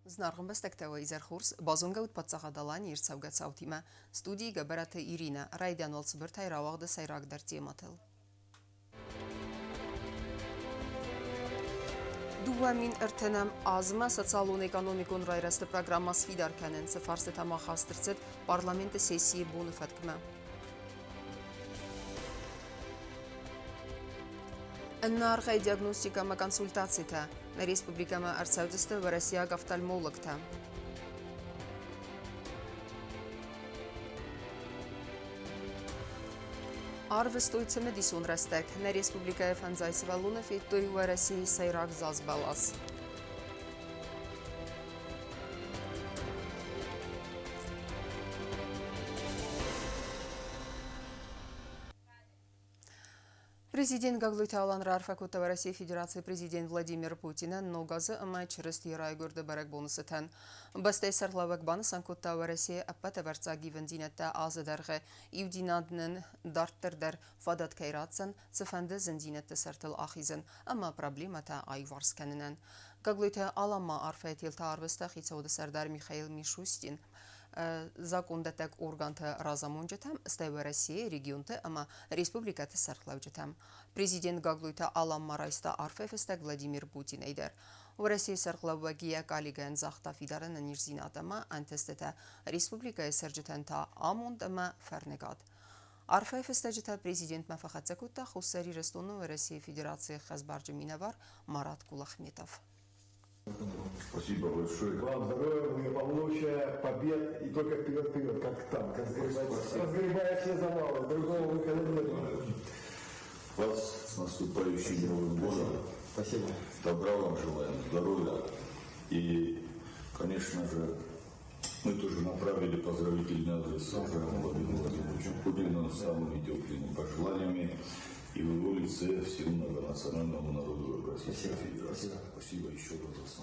Знарган бестектева изерхурс, базунга подсахадалани ирцавгацаутима, студии габарата Ирина, райдян волцбертай равагда сайрагдар темател. Дуамин эртенем азма социалун экономикун райрасты программа свидар кәнен сефарсы тамахастырцет парламенты сессии буны фаткма. Эннаргай диагностикама консультацията на республикама Арцаудиста в Россия офтальмологта. Арвестойце медисун растек на республика Фанзайсева Лунов и той в России сайрак зазбалас. Президент Гаглуйта Аланра Арфакута в России Федерации президент Владимир Путин ногазы ама через тирай гурды барак бонусытан. Бастай сарлавак баны санкута в России аппата варца гивендинетта азадарғы ивдинаднын дарттырдар фадат кайратсан цифанды зендинетті сартыл ахизын, ама проблемата айварс кәнінен. Гаглуйта Алама Арфаятилта арвыста хицауды сардар Михаил Мишустин закондатак органты разамонжетам, стай в России регионты, ама республикаты сархлауджетам. Президент Гаглуйта Алама Райста Арфафестак Владимир Путин эйдер. В России сархлавагия калиган захта фидарана нирзинатама антестета республика сарджетанта амондама фарнегат. Арфафестаджета президент Мафахацакута Хусари Рестону в России Федерации Хазбарджи Минавар Марат Кулахметов. Спасибо большое. Вам здоровья, благополучия, побед и только вперед, как танк, разгребая все завалы, другого выхода нет. Вас с наступающим Новым годом. Спасибо. Добра вам желаем, здоровья. И, конечно же, мы тоже направили поздравительный адрес Владимиру Владимировичу Путину с самыми теплыми пожеланиями и в его лице всему многонациональному народу Российской Федерации. Спасибо еще раз.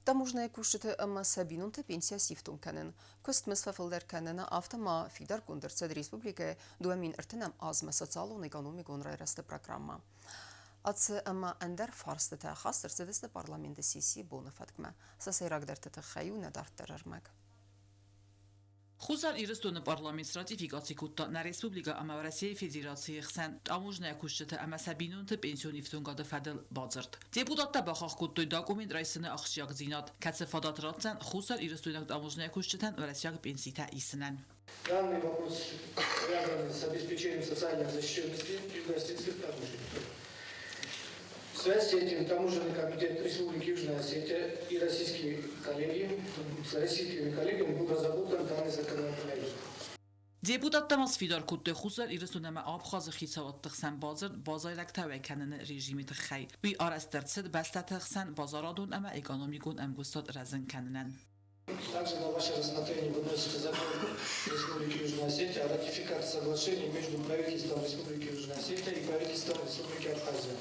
Таможная кушета ама сабинунта пенсия сифтун кәнен. Көстміз фафылдар кәнена автома фидар кундырцад республика дуамин артынам азма социалун экономикун райрасты программа. Атсы ама әндер фарстыта хастырцадысты парламенты сессии боны фаткма. Сасайрагдартыты хаюна дарттарармак. Хусар ирыстуны парламент ратификацикутта на республика ама Россия Федерации хсан таможная кушета ама сабинунты пенсиони фтунгады фадыл базырт. Депутатта бахах куттой документ райсыны ахшияк зинат. Кәтсі фадат ратсан хусар ирыстуны таможная кушетан в Россия пенсита исынан. Данный вопрос связан с обеспечением социальной защищенности юго-осетинских таможенников. В связи с этим таможенный комитет Республики Южная Осетия и российскими коллегами был разработан данный законопроект. Депутат Тамас Фидар Кутте Хусар ирыстунама Абхазы хисаваттық сан базайлак тавеканын режими тхай. Уи арастерцет бастатық сан базарадун ама экономикун амгустат разын канынан. Также на ваше рассмотрение выносится закон Республики Южная Осетия о ратификации соглашений между правительством Республики Южная Осетия и правительством Республики Абхазия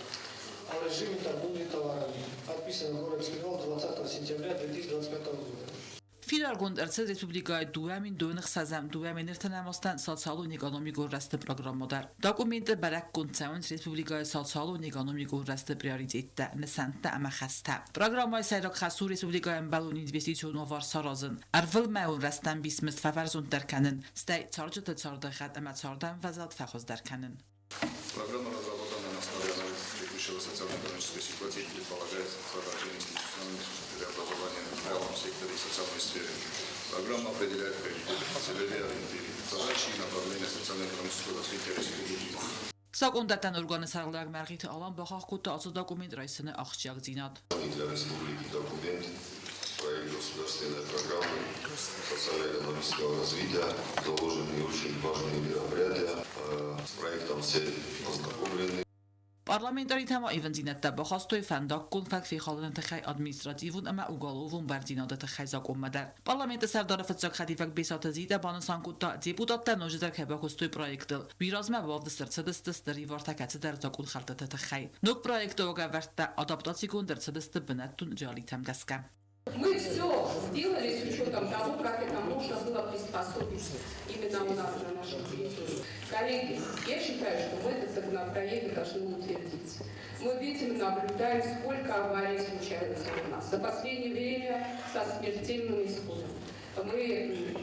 о режиме торговли товарами, подписан в городе Скринол 20 сентября 2025 года. Фидар гунд эрцет республикай дуамин дөнөх сазам дуамин эртенамастан социалун экономикун расты программадар. Документы барак гундсамын республикай социалун экономикун расты приоритетта месанта ама хаста. Программай сайрак хасу республикай балун инвестициону вар саразын. Арвыл маун растан бисмис фафарзун дарканын. Стай царджыты цардахат ама цардан вазат фахоз дарканын. Программа разработана на основе анализа текущего социально-экономической ситуации и предполагает создание институциональных преобразований в правом секторе и социальной сфере. Программа определяет приоритеты, целевые ориентиры, задачи и направления социально-экономического развития республики. Сакондатан органы саралдаг маргиты алан бахах кутта азы документ райсыны ахчияк зинат. Для республики документ проект государственной программы социально-экономического развития, заложены очень важные мероприятия. С проектом все ознакомлены. Парламентари тама ивензинетта бахастой фандак кун факфи халын тхай административун ама уголовун бардинада тхай закон мадар. Парламент сардары фатсак хатифак бесата зида баны санкутта депутатта ножидар кебакустой проектыл. Биразма бавды сырцадыстыстыр ивартакаты дар закон халтата тхай. Нук проекту варта адаптацион дырцадысты бинаттун джали тамгаска. Мы все сделали с учетом того, как это можно было приспособить именно у нас на нашей территории. Коллеги, я считаю, что мы этот законопроект должны утвердить. Мы видим, наблюдаем, сколько аварий случается у нас. За последнее время со смертельным исходом. Мы,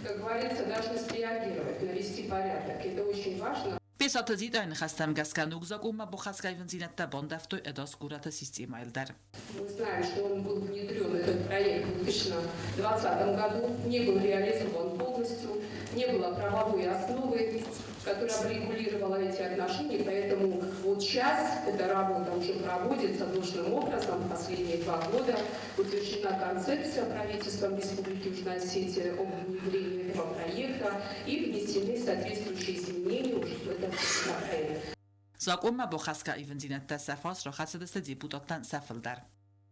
как говорится, должны среагировать, навести порядок. Это очень важно. Песата зидайн хастам гасканук закума бухаскайвен зинетта бондавтой эдос курата система эльдар. Мы знаем, что он был внедрен, этот проект, в 2020 году, не был реализован полностью, не было правовой основы, которая бы регулировала эти отношения, поэтому вот сейчас эта работа уже проводится должным образом. Последние 2 года утверждена концепция правительством Республики Южная Осетия об внедрении этого проекта и внесены соответствующие изменения уже в этот законопроект. Закума бухаскайвен зинетта сафас рохацедесте депутаттан сафылдар.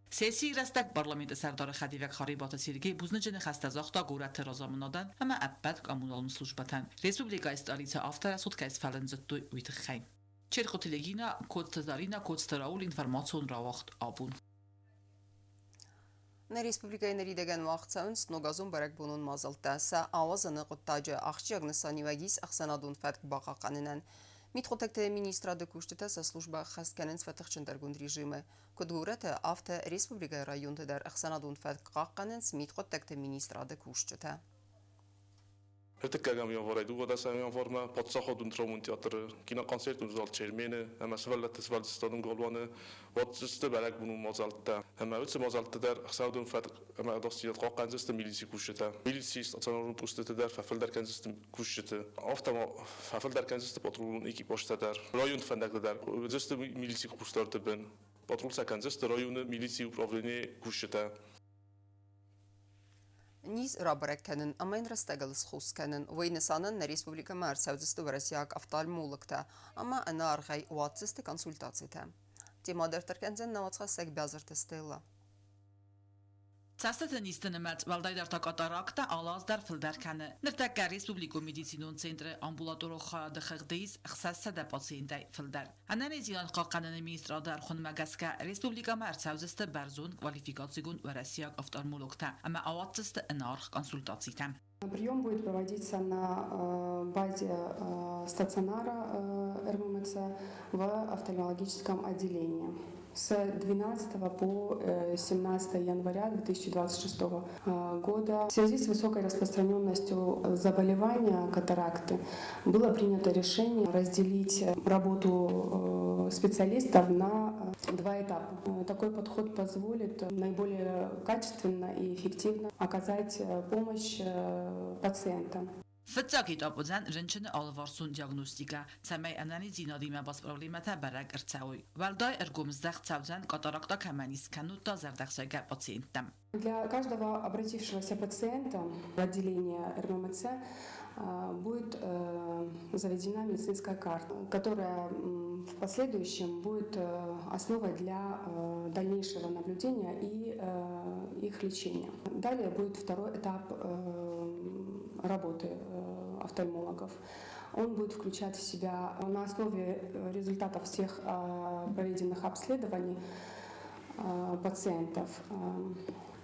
Siyasi rastak parlamenti sardori Xadivak Xaribata Sirgey buznıcını xastazaqda qurati razamınadan ama əbbət kommunalın slujbatan. Respublika istalica aftara sutkayz falın zıttı uytıxay. Çerxotilegina kodtazarina kodstaraul informasyon ravaxt abun. Na Respublikayın ridegen vaqtsaunz nogazun barak bunun mazaltasa avazını qıttacı axçıqnısani vagis axsanadun fatq baqaqanınan. Митхотекте министра докуштата со служба хастканен сфатахчендаргунд режимы. Кодгурата авто республика районта дар ахсанадун фатқаққанен с митхотекте министра докуштата. Hettekkägam jonvaraidu vadasam jonvarma patsahodun tramun teatr kina konsertun zal çermene ama svallat svalstadun golvanı vatste balak bunun mazalta ama ütse mazalta der xsaudun fat ama dostiyat qaqqanziste milisi kusheta milisi stationarun pustete der fafel kanziste kusheta aftama fafel kanziste patrulun ekipajta der rayon fandakta der ziste milisi kustarta ben patrul sakanziste rayonu milisi upravlenie kusheta Низ рабреккенен, амайн растегалс хускенен, войнесанен на республика Марсаудисты в Россияк офтальмологта, ама ана архай уатсисты консультациите. Тема дертаркензен на ватсхасек бязартыстыла. Цастата нистенемет валдайдар такатаракта алаздар филдарканы. Ныртакка республику медицинун центре амбулатороха дыхыгдейс хсассада пациентай филдар. Анарезиан қаққанын министрадар хунмагаска республика Марсаудисты барзун квалификациягун в Россияк офтальмологта, ама аватсисты инарх консультациите. Прием будет проводиться на базе стационара РММЦ в офтальмологическом отделении с 12 по 17 января 2026 года. В связи с высокой распространенностью заболевания катаракты было принято решение разделить работу специалистов на 2 этапа. Такой подход позволит наиболее качественно и эффективно оказать помощь пациентам. Фитзакит абузан ренчны алварсун диагностика самай анализина дима бас проблемата барак ирцауй. Валдай эргумздах цаузан катаракта каманис канута зардахсайга пациентам. Для каждого обратившегося пациента в отделение РММЦ будет заведена медицинская карта, которая в последующем будет основой для дальнейшего наблюдения и их лечения. Далее будет 2-й этап работы офтальмологов. Он будет включать в себя на основе результатов всех проведенных обследований пациентов.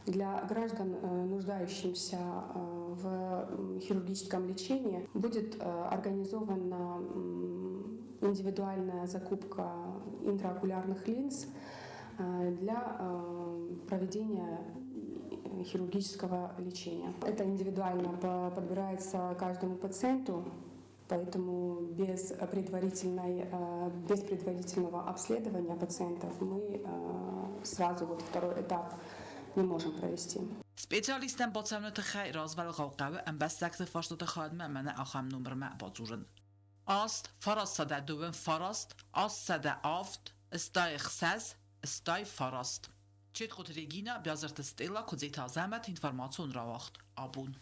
Для граждан, нуждающихся в хирургическом лечении, будет организована индивидуальная закупка интраокулярных линз для проведения хирургического лечения. Это индивидуально подбирается каждому пациенту, поэтому без предварительного обследования пациентов мы сразу 2-й этап не можем провести. Специалистам бацамнаты хай развал гауqawy ambassador фаштата хадмə mənə axam nömrəmə bacurun. Ast farastada dövün farast, astada aft, istay xsaz, istay farast. Çetxot Regina bязарты стела кодзета замат информацион равахт абун.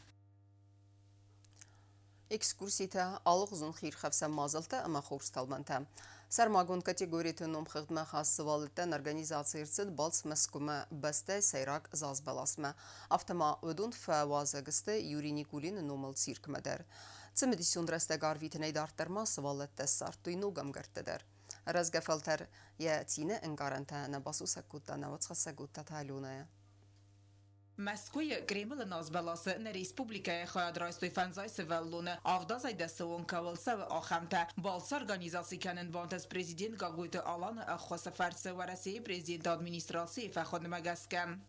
Экскурсита алıq uzun xeyir xəfsə mazılta ama xorstалманта. Сармагун категорията ном хыгдма хассывалыттан организациясыд балс мәскума баста сайрак зазбаласма. Автома өдун фавазагысты Юрий Никулин номал циркмадар. Цимедисион растагар витней дартарма сывалытта сартуй ногам гартадар. Разгафалтар я тина энгаранта на басу сакутта на вацха сакутта талюная. Moskva Kreml nazbalası ne Respublikaya xayadraystoy fenzaysı vellune avdazay destevon kavalsa ve axamta balsa organizasikanen vantes prezident gaguytu alanı axwasa farsa varasi prezident administrации фаход Магаскам.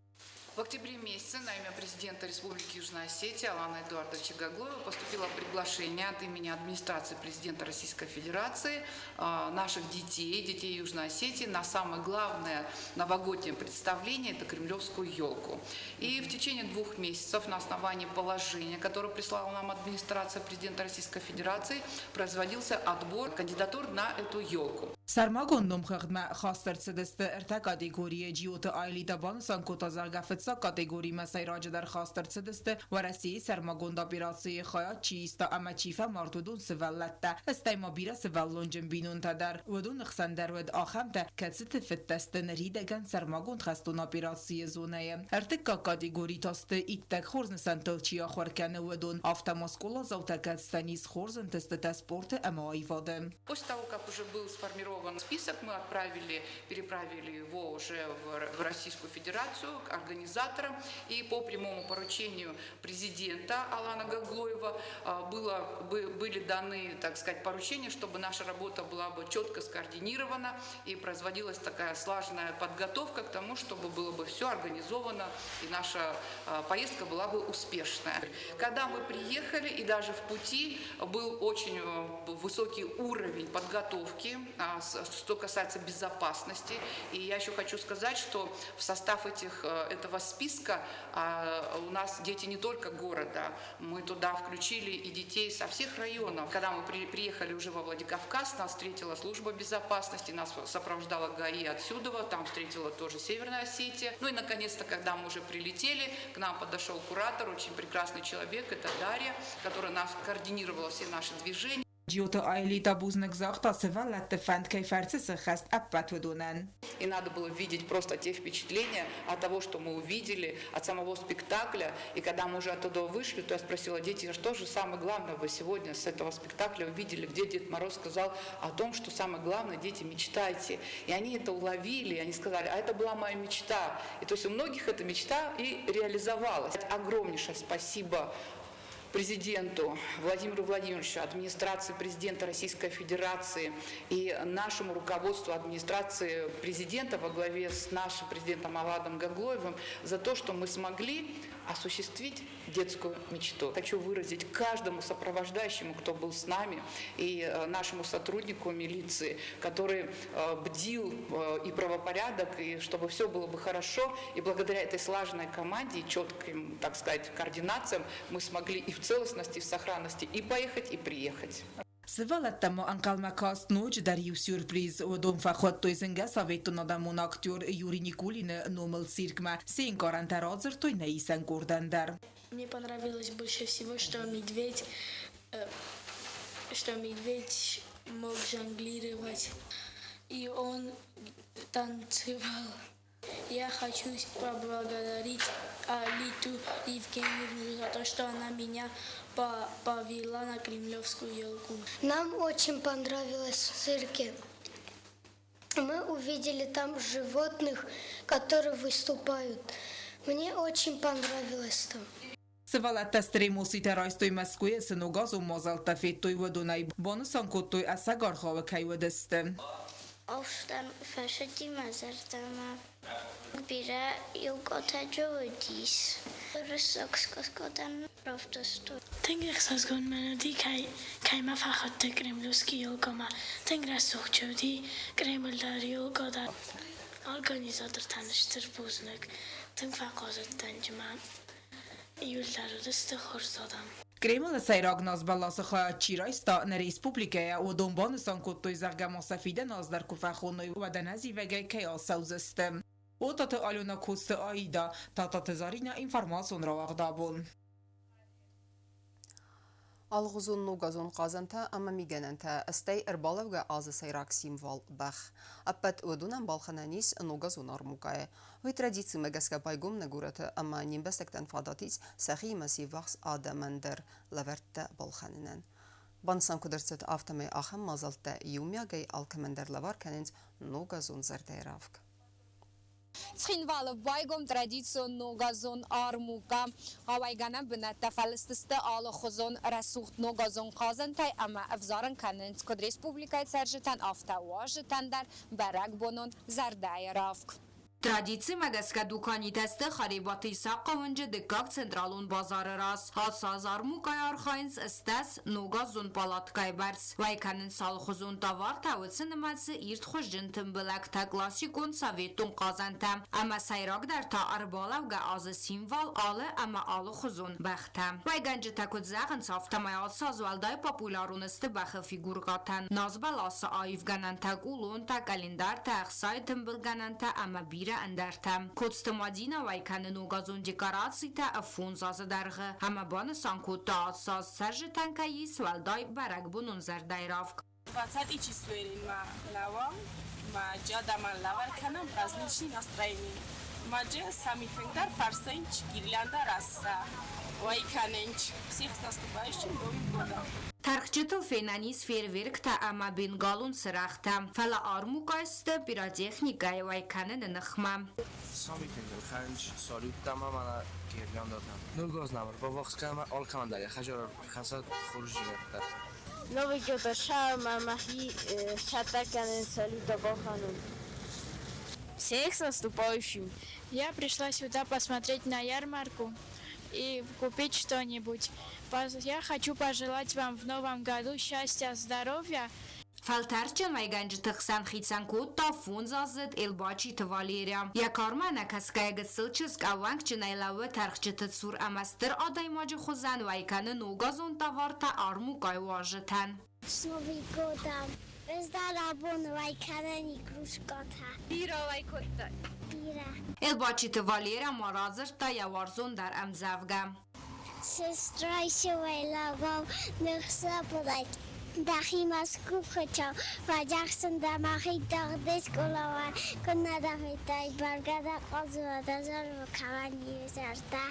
В октябре месяце на имя президента Республики Южная Осетия Алана Эдуардовича Гаглоева поступило приглашение от имени администрации президента Российской Федерации наших детей Южной Осетии на самое главное новогоднее представление – это кремлевскую елку. И в течение 2 месяцев на основании положения, которое прислала нам администрация президента Российской Федерации, производился отбор кандидатур на эту елку. Sarmagondom xagma xastırtsıdıstı erta kategoriye ciyota ailida bansan kota zargafetsa kategori mesay racıdar xastırtsıdıstı varasi sarmagonda birasiye xayat çiista ama çifa martudun sıvalletta estayma bira sıvallonjın binun tadar ودون خسندر ود آخمته کسیت فتستن ریدگن سرماگون خستون اپراسیه زونه ارتکا کاتگوری تاست ایتک خورزن سنتلچیا خورکنه ودون автомаскула заутакатстанис خورزن تست تسپورت اما ایواده. После того, как уже был сформирован список, мы переправили его уже в Российскую Федерацию к организаторам, и по прямому поручению президента Алана Гаглоева были даны, так сказать, поручения, чтобы наша работа была бы четко скоординирована и производилась такая слаженная подготовка к тому, чтобы было бы все организовано и наша поездка была бы успешная. Когда мы приехали и даже в пути был очень высокий уровень подготовки, что касается безопасности. И я еще хочу сказать, что в состав этого списка у нас дети не только города, мы туда включили и детей со всех районов. Когда мы приехали уже во Владикавказ, нас встретила служба безопасности, нас сопровождала ГАИ отсюда, там встретила тоже Северная Осетия. Ну и наконец-то, когда мы уже прилетели, к нам подошел куратор, очень прекрасный человек, это Дарья, которая нас координировала все наши движения. جیوت آیلی تابوزنک زاختا سوالت فند کیفرت سخست اپت ودونن. И надо было видеть просто те впечатления от того, что мы увидели, от самого спектакля. И когда мы уже оттуда вышли, то я спросила детей, что же самое главное вы сегодня с этого спектакля увидели, где Дед Мороз сказал о том, что самое главное, дети, мечтайте. И они это уловили, они сказали, а это была моя мечта. И то есть у многих эта мечта и реализовалась. Огромнейшее спасибо президенту Владимиру Владимировичу, администрации президента Российской Федерации и нашему руководству администрации президента во главе с нашим президентом Аладом Гаглоевым за то, что мы смогли осуществить детскую мечту. Хочу выразить каждому сопровождающему, кто был с нами, и нашему сотруднику милиции, который бдил и правопорядок, и чтобы все было бы хорошо. И благодаря этой слаженной команде и четким, так сказать, координациям мы смогли и в целостности, и в сохранности и поехать, и приехать. Сывалаттамо анкалмакаст ночь дарью сюрприз удом фахот той зенга совету надамон актер Юрий Никулин номал циркма син карантарадзер той наисан курдандар. Мне понравилось больше всего, что медведь мог жонглировать, и он танцевал. Я хочу поблагодарить Алиту Евгеньевну за то, что она меня повела на кремлевскую елку. Нам очень понравилось в цирке. Мы увидели там животных, которые выступают. Мне очень понравилось там. Сывалатта стремуси терайстой Москве сынугазу мазалта феттой водунай бонусан котой асагархава кайвадесте. Aufstand verschiedene Zertama. Bira ilkota jodis. Rusokskoskotan proftestu. Tengres gon melodi kai ma fakhat kremlovski ilkoma. Tengres jodi kreml dar ilkoda. Organizator tanıştır boznak. Teng fakazet tanjma. Yullarudeste xorzadam. Kreml sayragnaz balası xayat çiraysta ne Respublikaya o donbanısan kottoy zargama safide nazdar kufaxonoy و دنزی وگه که آسوزسته. او تات آلونا کوست آیدا تات تزارین اینفرماسون را وقدابون. Алғызун нугазун қазанта ама мигананта астай эрбалавга азы сайрак символ бах. Аппат удунан балхананис нугазун армукае. Вой традиции мегаска пайгум нагурата ама нимбестектен фадатиц сахи маси вахс адамандер лаверта балханинен. Бансан кудерцет автомай ахам мазалта юмя гай алкамендер лавар каненц нугазун зардайравк. Цхинвал байгом традицию ногазон армука. Авайгана бната фалстысты алы хозон расухт ногазон казантай, ама авзаран канинскод республикай сержитан автоважитандар барак бонон зардай равк. Традиции магаска дукани тесты харибаты саққавынжы декак централун базары рас. Хасаз армукай архайнс стас ногазон палаткай барс. Вайканын салхузун тавар тавыцы нымасы ирт хош жынтын біләкті классикун советун қазантам. Ама сайрак дар та арбалавга азы символ алы ама алы хузун бәхтам. Вайганжы такуд зағын сафтамай алсаз валдай популярунысты бәхі фигургатан. Назбаласы айывганан так улун та календар та ақсайтын білганан та ама бир اندرتم کدست مدینه وی کنه نوگازون دکاراتسی تا افون زازه درغه همه بان سانکوت تا آساز سرج تنکایی سوالدای برگ بونون زردای رافک 20 число лава, маджа ман лавар канам праздничный настроение. Маджа сами тендар фарсенч гирлянда раса. Вайканенч. Всех с наступающим Новым годом. Тархчытыл фейнанис фейерверк та ама бенгалун сырахта. Фала армукайсты пиротехникай вайканы нынықма. Сами тендар ханч салют тама мана гирлянда там. Нургоз намыр. Ба вақт кама алкамандаря хажар хасад хуруж жигаттар. Новый год шарма махи шатаканен салюта баханун. Всех с наступающим! Я пришла сюда посмотреть на ярмарку и купить что-нибудь. Я хочу пожелать вам в новом году счастья, здоровья. Фалтарчен вайганж тахсан хитсан код та фон зазд элбачи тавалеря. Я кармана каскайг сылчыск аванг чинайлавы тархчыты цур амастыр адай мажы хузан вайканы ногазон таварта арму кайважытан. С Новым годом! Бездарабон вайканы игрушката. Бира вайкота. Бира. Элбачи тавалеря маразыр та яварзон дар амзавга. Сестра еще вайлавал нехса подать. Дахи Москву хочу, вадяхсан дамахи дагдес колава, коннадахитай баргада казвада зарва кавани зарда.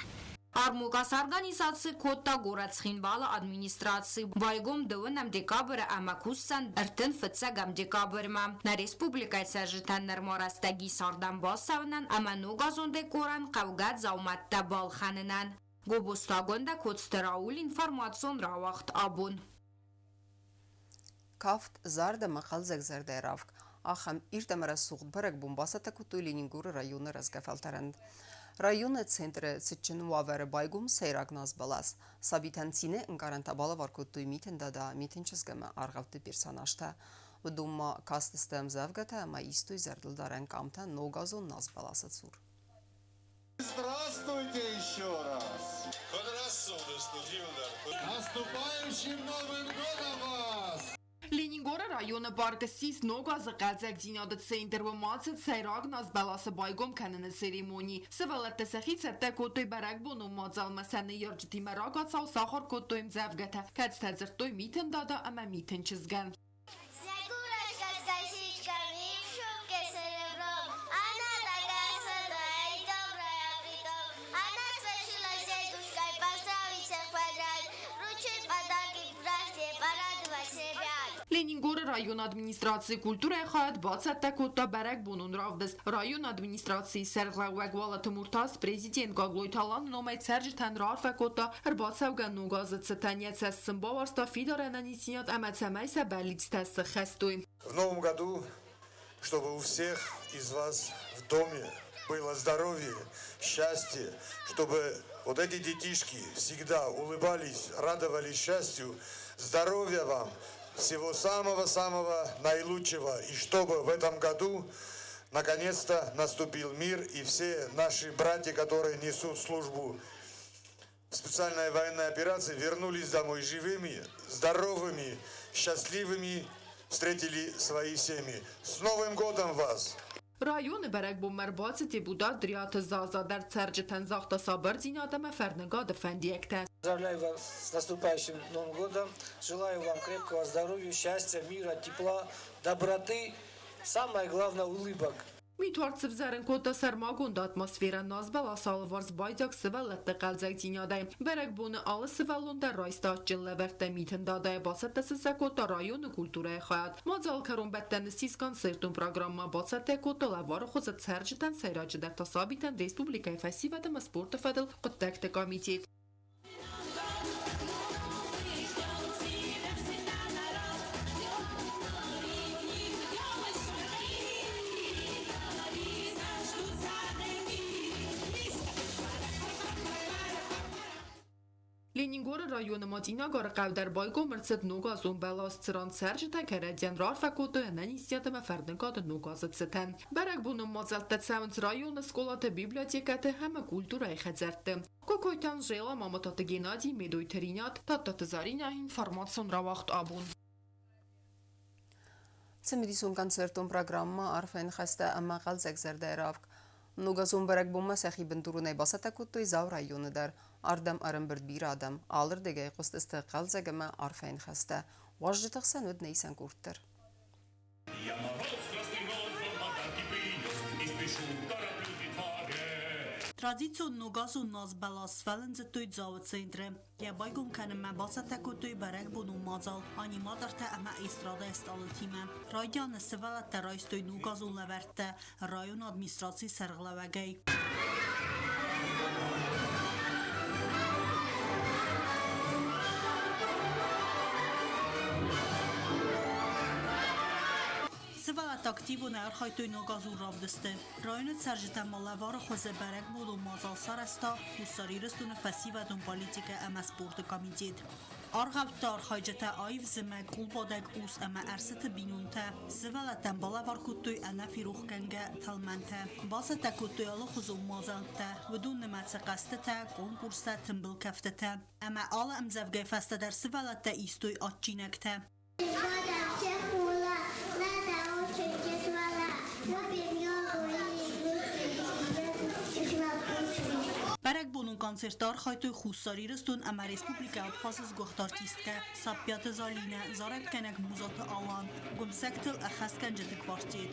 Армугас организации Котта городсхинбала администрации байгом дөвөнам декабрь амакуссан эртен фыцагам декабрьма. На республикай сержитаннар марастаги сардан басавнан аманугазон декоран кавгад зауматта балханынан. Гобустагонда Котстраул информацион равахт абун. Кафт зарда мақал зэгзэрдэй равк. Ахам ирдамара суғд барак бомбасата куту Ленингуры районы разгафалтаранд. Районы центры цитчин вавэр байгум сайраг назбалас. Сабитанцine încarantабала варкутуй митинда да митинчызгамы аргавты персонажта. Вдумма кастыстым завгата маистуй зардылдарен камта ногазон назбаласа цур. Здравствуйте еще раз! Наступающим Новым годом вас! Ленингора района Баркасис ногазы қазак динады центр в мацет сайраг назбаласы байгом каныны церемонии. Сывалатта сахицатта котой барак бону мазалмасаны ярджити марагат сау сахар котоим завгата. Кацтазыртой митин дада ама митин чизган. Ленингора район администрации культуры хает бацатта котта барак бонун равдас. Район администрации сэрглавэг валаты муртаз президент Гаглой Талан номай цэржитан рарфа котта рбацавган нугазы цитаньяца сымбаварста фидорена нисинят амацамайса балицтасы хэстуй. В новом году, чтобы у всех из вас в доме было здоровье, счастье, чтобы вот эти детишки всегда улыбались, радовались счастью, здоровья вам, всего самого-самого наилучшего. И чтобы в этом году наконец-то наступил мир, и все наши братья, которые несут службу в специальной военной операции, вернулись домой живыми, здоровыми, счастливыми, встретили свои семьи. С Новым годом вас! Районы барак бомбарбацы депутат Дриата Заза дар церджитан захта сабар динятама фернегада фендиекта. Поздравляю вас с наступающим Новым годом. Желаю вам крепкого здоровья, счастья, мира, тепла, доброты. Самое главное — улыбок. Միտորցև զերն կոտասար մագոнд atmosfera nazbel asalvarz baydak sıvallatta qalzaktinyaday. Berek bunu alı sıvallunda raysta cilleverte mitindadaya basette sısakota rayonu kulturaya hayat. Mazal karumbetten siz konsertun programma basette kotolavar xozat serciten seyracı der tasabiten Respublikaya Fesiva de Sporta Fedel Quttekte Komitet. Լենինգորը ռայոնը մատինագարը կավդար մրցët նոգազուն բելաս ծրան սերջը թակերադյան ռար վակոտը հնան իսյատը մέφերնկադը նոգազը ծտեն։ Բերակ բունում մածալտեցավնց ռայոնը սկոլատը բիբլիոտեկատը համը կուլտուրայի խեզերտը։ Կոկոյտան ժելա մամատատը գենադի մեդոյթերինյատ տատտը զարինա ինֆարմացիոն ռավաղտ աբուն։ Цемедисун концертун программа арфен хаста аммaqal zegzerderavk. Nugazun berek bomma sahi bindurunay basata kuttoy zav rayonu dar. Ardam arambird bir adam. Alır degay qost istiqal zegama arfen xasta. Wajdi taqsan ud neysan kurttir. Традиционно газу нас баласфален за той зава центре. Я байгон канем басата кутуй барак буну мазал. Аниматорта ама эстрада сталатиме. Радиан севала тарайстой ну газу лаверте. Район администрации сарглавагай. Սվալատ ակտիվուն է արխայտույն օգազու ռավդստը։ Ռայոնը ծարժիտան մալավարը խոզե բարակ մոլու մազալ սարաստա ու սարիրստունը ֆասիվատուն պոլիտիկա əmə sportu komitet։ Arğabda arxaycata ayv zəmək ulbadak us əmə ərsətə binunta. Svalatdan balavar kuttuy ənə firuxkəngə talmantə. Basata kuttuy alı xuzun mazaltə. Vudun nəmətsə qastətə, konkursa tımbil kəftətə. Əmə alı əmzəvgəy fəstədər svalatda istuy atçinəkdə. Բարակ բոնուն կոնցերտար խայտոյ խուսարիրստուն əmə Respublika Abxazız goxtartistկə Sapyatı Zalinə Zarab kənək muzatı alan Gümsəktıl əxəskəncəti kvartet.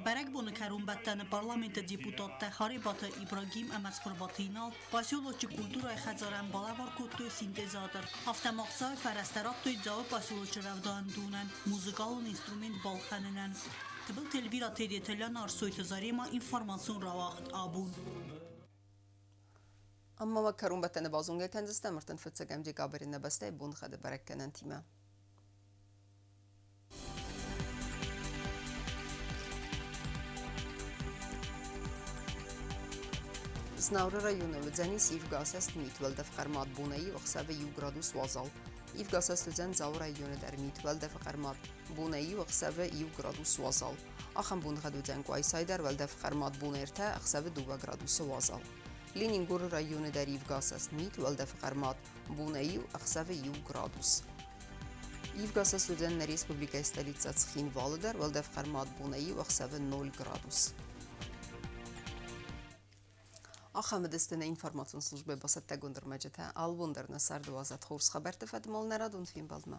Բարակ բոնը կարումբատտանը պարլամենտը դեպուտատը խարիբատը Իբրագիմ əməցխորբատինալ պասյոլոչի կուլտուրայ խəծարən բալավար կուտտոյ սինտեզատր ավտամaqsay fərəstəraqtoy cavı պասյոլոչի rəvdan dünən muzıkalun instrument balxanınən Tıbıl telvira tediyetələn arsoytı zarima informasyon ravaxt abun. Amma vakkarumbattana bazungay tendiste mırtın fıtsagam dikabarine bastay bun xadı barakkanan tima. Znavra rayonu vdzani Ivgasast mitvelda fqarmat bunayi vxsave yu gradus wazal. Ivgasast vdzan zav rayonu dar mitvelda fqarmat bunayi vxsave yu gradus wazal. Axam bun xad vdzan ku aysaydar velda fqarmat bunerta vxsave 2 gradus wazal. Leningur rayonu dar Ivgasast mitvelda fqarmat bunayi vxsave yu gradus. Ivgasast vdzan na Respublika stolitsa Tskhin Valodar velda fqarmat bunayi vxsave 0 gradus. Axamedistene informasyon slujbe basat tagundar majeta albundarna sarduvazat khurs xabar tafadmol naradun film balma.